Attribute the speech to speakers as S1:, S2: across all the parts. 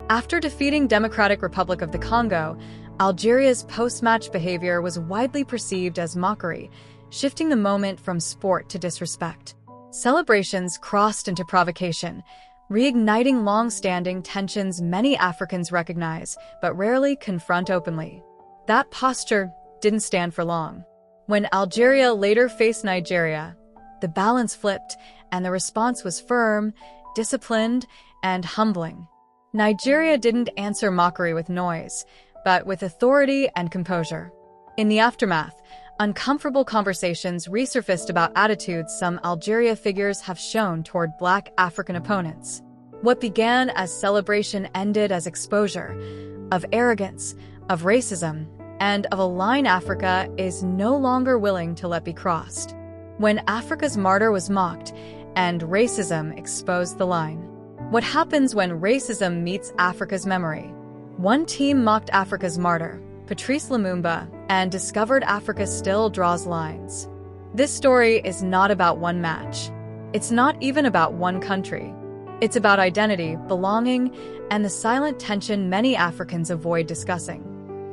S1: After defeating Democratic Republic of the Congo, Algeria's post-match behavior was widely perceived as mockery, shifting the moment from sport to disrespect. Celebrations crossed into provocation, reigniting long-standing tensions many Africans recognize but rarely confront openly. That posture didn't stand for long. When Algeria later faced Nigeria, the balance flipped, and the response was firm, disciplined, and humbling. Nigeria didn't answer mockery with noise, but with authority and composure. In the aftermath, uncomfortable conversations resurfaced about attitudes some Algeria figures have shown toward Black African opponents. What began as celebration ended as exposure of arrogance, of racism, and of a line Africa is no longer willing to let be crossed. When Africa's martyr was mocked and racism exposed the line. What happens when racism meets Africa's memory? One team mocked Africa's martyr, Patrice Lumumba, and discovered Africa still draws lines. This story is not about one match. It's not even about one country. It's about identity, belonging, and the silent tension many Africans avoid discussing.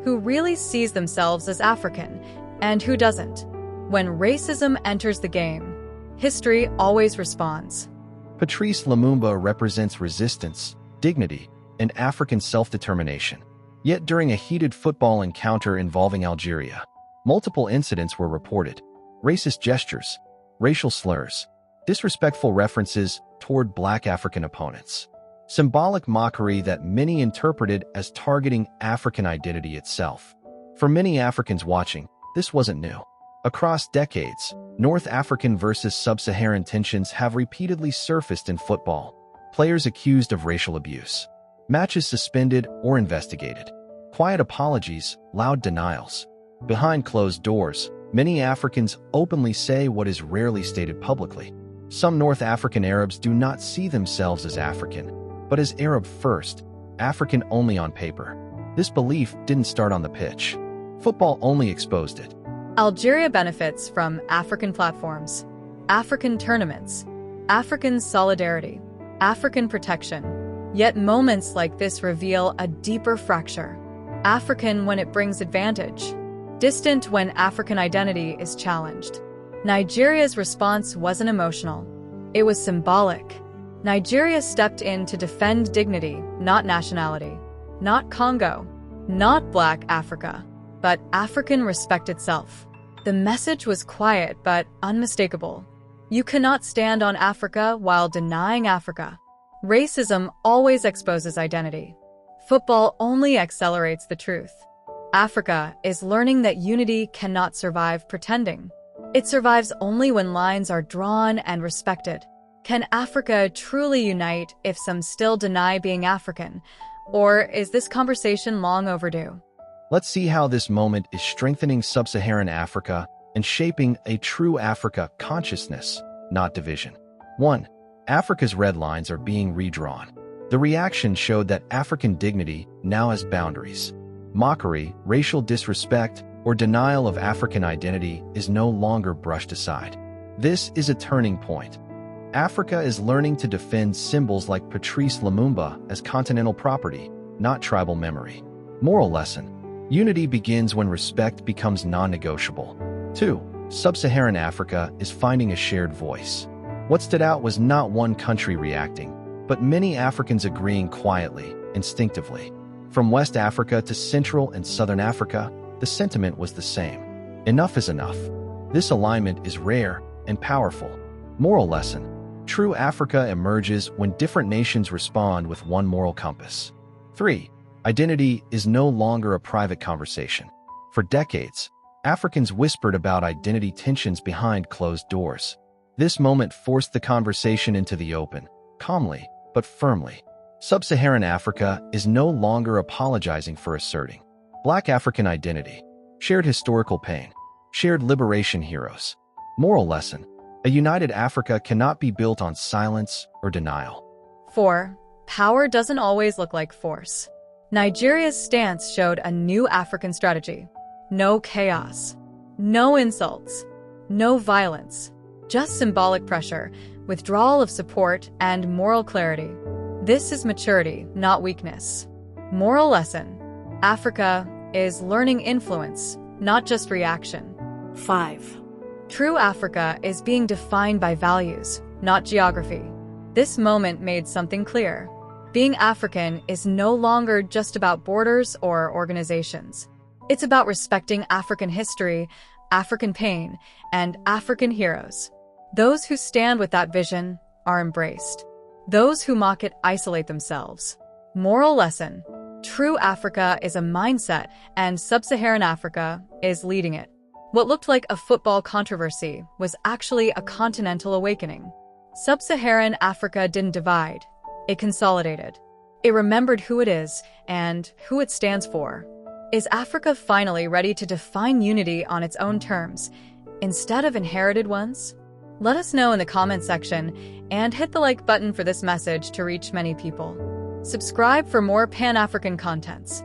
S1: Who really sees themselves as African, and who doesn't? When racism enters the game, history always responds.
S2: Patrice Lumumba represents resistance, dignity, and African self-determination. Yet during a heated football encounter involving Algeria, multiple incidents were reported. Racist gestures, racial slurs, disrespectful references toward Black African opponents. Symbolic mockery that many interpreted as targeting African identity itself. For many Africans watching, this wasn't new. Across decades, North African versus Sub-Saharan tensions have repeatedly surfaced in football. Players accused of racial abuse. Matches suspended or investigated. Quiet apologies, loud denials. Behind closed doors, many Africans openly say what is rarely stated publicly. Some North African Arabs do not see themselves as African, but as Arab first, African only on paper. This belief didn't start on the pitch. Football only exposed it.
S1: Algeria benefits from African platforms, African tournaments, African solidarity, African protection. Yet moments like this reveal a deeper fracture. African when it brings advantage, distant when African identity is challenged. Nigeria's response wasn't emotional. It was symbolic. Nigeria stepped in to defend dignity, not nationality, not Congo, not Black Africa, but African respect itself. The message was quiet but unmistakable. You cannot stand on Africa while denying Africa. Racism always exposes identity. Football only accelerates the truth. Africa is learning that unity cannot survive pretending. It survives only when lines are drawn and respected. Can Africa truly unite if some still deny being African? Or is this conversation long overdue?
S2: Let's see how this moment is strengthening Sub-Saharan Africa and shaping a true Africa consciousness, not division. 1. Africa's red lines are being redrawn. The reaction showed that African dignity now has boundaries. Mockery, racial disrespect, or denial of African identity is no longer brushed aside. This is a turning point. Africa is learning to defend symbols like Patrice Lumumba as continental property, not tribal memory. Moral lesson: unity begins when respect becomes non-negotiable. 2. Sub-Saharan Africa is finding a shared voice. What stood out was not one country reacting, but many Africans agreeing quietly, instinctively. From West Africa to Central and Southern Africa, the sentiment was the same. Enough is enough. This alignment is rare and powerful. Moral lesson: true Africa emerges when different nations respond with one moral compass. 3. Identity is no longer a private conversation. For decades, Africans whispered about identity tensions behind closed doors. This moment forced the conversation into the open, calmly but firmly. Sub-Saharan Africa is no longer apologizing for asserting Black African identity, shared historical pain, shared liberation heroes. Moral lesson: a united Africa cannot be built on silence or denial.
S1: 4. Power doesn't always look like force. Nigeria's stance showed a new African strategy. No chaos, no insults, no violence, just symbolic pressure, withdrawal of support, and moral clarity. This is maturity, not weakness. Moral lesson: Africa is learning influence, not just reaction.
S3: 5.
S1: True Africa is being defined by values, not geography. This moment made something clear. Being African is no longer just about borders or organizations. It's about respecting African history, African pain, and African heroes. Those who stand with that vision are embraced. Those who mock it isolate themselves. Moral lesson: true Africa is a mindset, and Sub-Saharan Africa is leading it. What looked like a football controversy was actually a continental awakening. Sub-Saharan Africa didn't divide. It consolidated. It remembered who it is and who it stands for. Is Africa finally ready to define unity on its own terms, instead of inherited ones? Let us know in the comment section and hit the like button for this message to reach many people. Subscribe for more Pan-African contents.